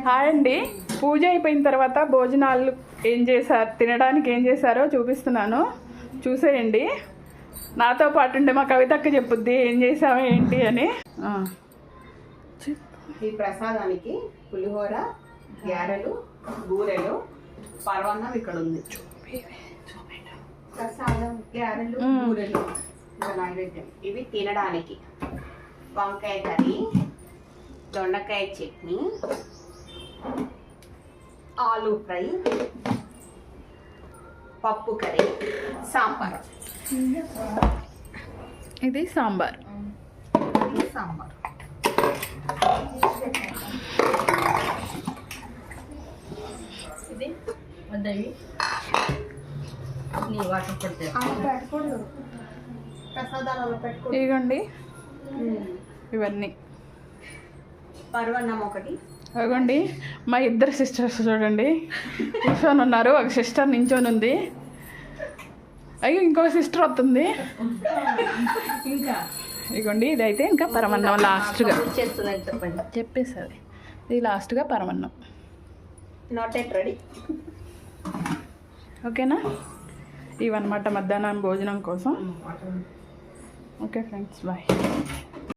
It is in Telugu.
హాయ్ అండి. పూజ అయిపోయిన తర్వాత భోజనాలు ఏం చేశారు, తినడానికి ఏం చేశారో చూపిస్తున్నాను, చూసేయండి. నాతో పాటు ఉండే మా కవితక్క చెప్పుద్ది ఏం చేసామో ఏంటి అని. ఈ ప్రసాదానికి పులిహోర, గ్యారెలు, బూరెలు, పరవన్నం ఇక్కడ ఉంది. ప్రసాదం, గ్యారెలు, బూరెలు నైవేద్యం. ఇవి తినడానికి వంకాయ కర్రీ, దొండకాయ చట్నీ, ఆలూ ఫ్రై, పప్పు కర్రీ, సాంబార్. ఇది సాంబార్. సాంబార్ ఇది వద్దవి నీ వాటర్ పెట్టుకోడు ప్రసాదాలలో పెట్టుకో. ఇదిగోండి ఇవన్నీ. పరవన్నం ఒకటి. అదిగోండి మా ఇద్దరు సిస్టర్స్ చూడండి కూర్చొని ఉన్నారు. ఒక సిస్టర్ నించొని ఉంది. అయ్యో ఇంకో సిస్టర్ వస్తుంది. ఇంకా ఇదిగోండి ఇదైతే ఇంకా పరమన్నం లాస్ట్గా చేస్తున్నది చెప్పండి. చెప్పేసరి ఇది లాస్ట్గా పరమన్నం. Not at ready. ఓకేనా? ఇవన్నమాట మధ్యాహ్నం భోజనం కోసం. Okay friends, bye.